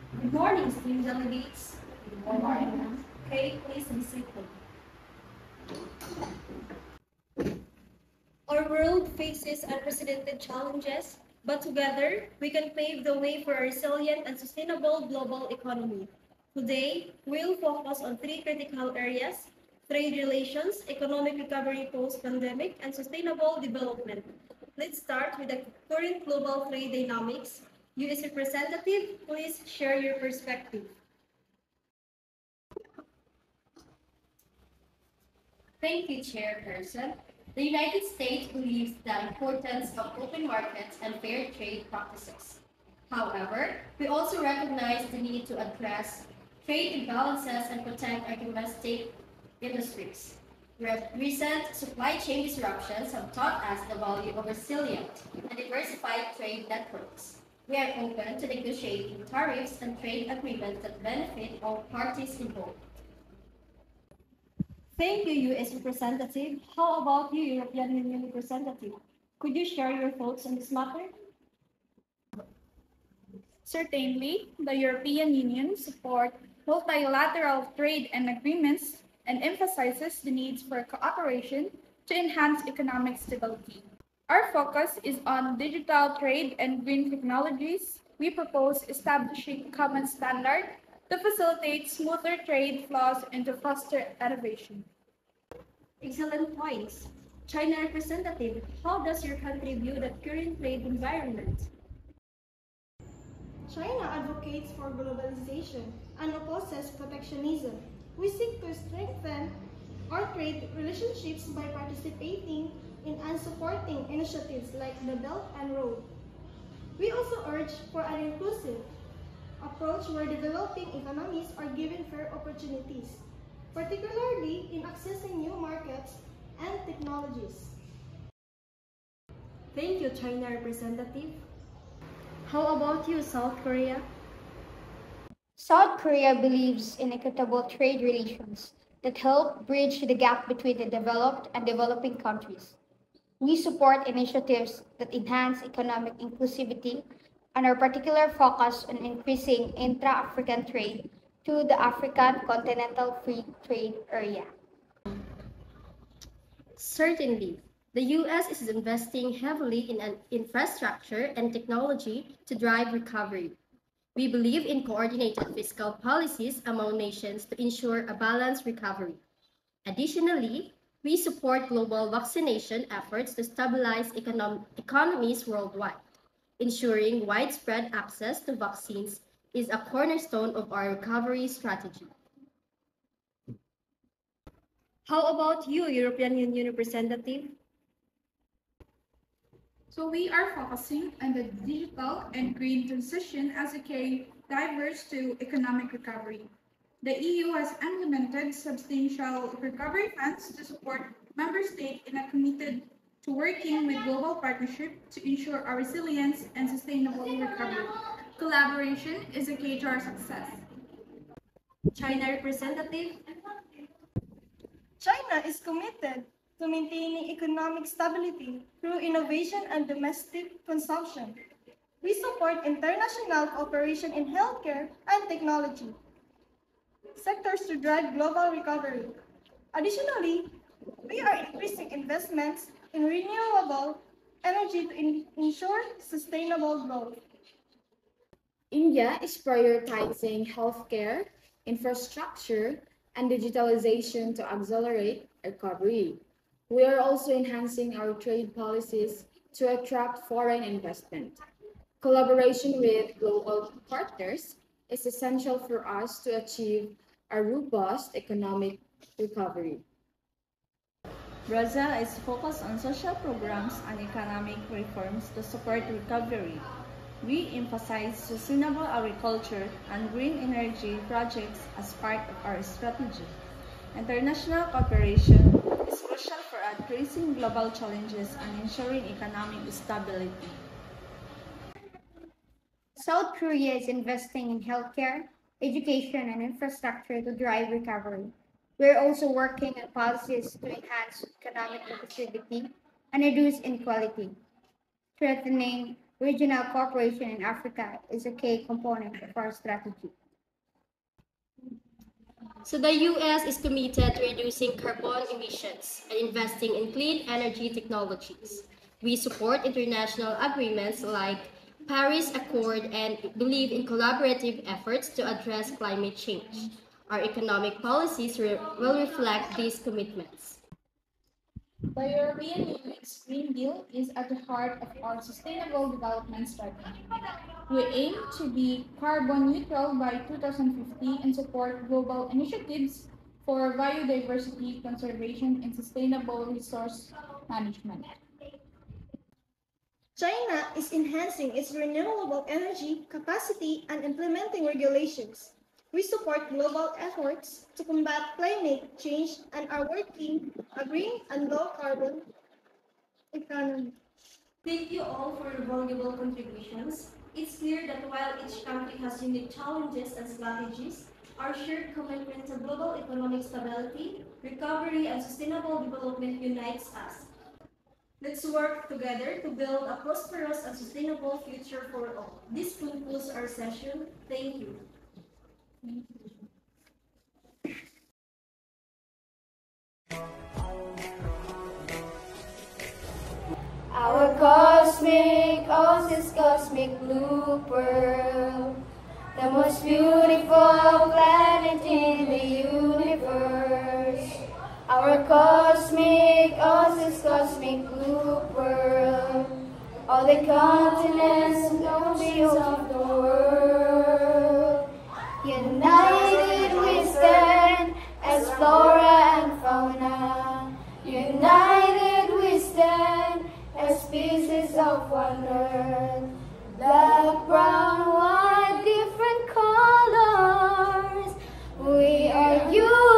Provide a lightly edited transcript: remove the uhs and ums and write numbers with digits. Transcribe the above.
Good morning, esteemed delegates. Good morning. Okay, please be seated. Our world faces unprecedented challenges, but together we can pave the way for a resilient and sustainable global economy. Today, we'll focus on three critical areas: trade relations, economic recovery post-pandemic, and sustainable development. Let's start with the current global trade dynamics. U.S. Representative, please share your perspective. Thank you, Chairperson. The United States believes the importance of open markets and fair trade practices. However, we also recognize the need to address trade imbalances and protect our domestic industries. Recent supply chain disruptions have taught us the value of resilient and diversified trade networks. We are open to negotiating tariffs and trade agreements that benefit all parties involved. Thank you, U.S. Representative. How about you, European Union Representative? Could you share your thoughts on this matter? Certainly, the European Union supports multilateral trade and agreements and emphasizes the needs for cooperation to enhance economic stability. Our focus is on digital trade and green technologies. We propose establishing common standards to facilitate smoother trade flows and to foster innovation. Excellent points. China Representative, how does your country view the current trade environment? China advocates for globalization and opposes protectionism. We seek to strengthen our trade relationships by participating in and supporting initiatives like the Belt and Road. We also urge for an inclusive approach where developing economies are given fair opportunities, particularly in accessing new markets and technologies. Thank you, China Representative. How about you, South Korea? South Korea believes in equitable trade relations that help bridge the gap between the developed and developing countries. We support initiatives that enhance economic inclusivity and our particular focus on increasing intra-African trade to the African Continental Free Trade Area. Certainly, the U.S. is investing heavily in an infrastructure and technology to drive recovery. We believe in coordinated fiscal policies among nations to ensure a balanced recovery. Additionally, we support global vaccination efforts to stabilize economies worldwide. Ensuring widespread access to vaccines is a cornerstone of our recovery strategy. How about you, European Union Representative? So we are focusing on the digital and green transition as a key drivers to economic recovery. The EU has implemented substantial recovery funds to support member states and are committed to working with global partnership to ensure our resilience and sustainable recovery. Collaboration is a key to our success. China Representative? China is committed to maintaining economic stability through innovation and domestic consumption. We support international cooperation in healthcare and technology sectors to drive global recovery. Additionally, we are increasing investments in renewable energy to ensure sustainable growth. India is prioritizing healthcare, infrastructure, and digitalization to accelerate recovery. We are also enhancing our trade policies to attract foreign investment. Collaboration with global partners is essential for us to achieve a robust economic recovery. Brazil is focused on social programs and economic reforms to support recovery. We emphasize sustainable agriculture and green energy projects as part of our strategy. International cooperation is crucial for addressing global challenges and ensuring economic stability. South Korea is investing in healthcare, education, and infrastructure to drive recovery. We're also working on policies to enhance economic inclusivity and reduce inequality, strengthening Regional cooperation in Africa is a key component of our strategy. So the US is committed to reducing carbon emissions and investing in clean energy technologies. We support international agreements like Paris Accord and believe in collaborative efforts to address climate change. Our economic policies will reflect these commitments. The European Union's Green Deal is at the heart of our sustainable development strategy. We aim to be carbon neutral by 2050 and support global initiatives for biodiversity conservation and sustainable resource management. China is enhancing its renewable energy capacity and implementing regulations. We support global efforts to combat climate change and are working a green and low carbon economy. Thank you all for your valuable contributions. It's clear that while each country has unique challenges and strategies, our shared commitment to global economic stability, recovery, and sustainable development unites us. Let's work together to build a prosperous and sustainable future for all. This concludes our session. Thank you. Our cosmic oath is cosmic blue pearl, the most beautiful planet in the universe. Our cosmic oath is cosmic blue pearl, all the continents and oceans of the world. United we stand as flora and fauna. United we stand as pieces of wonder. Black, brown, white, different colors. We are you.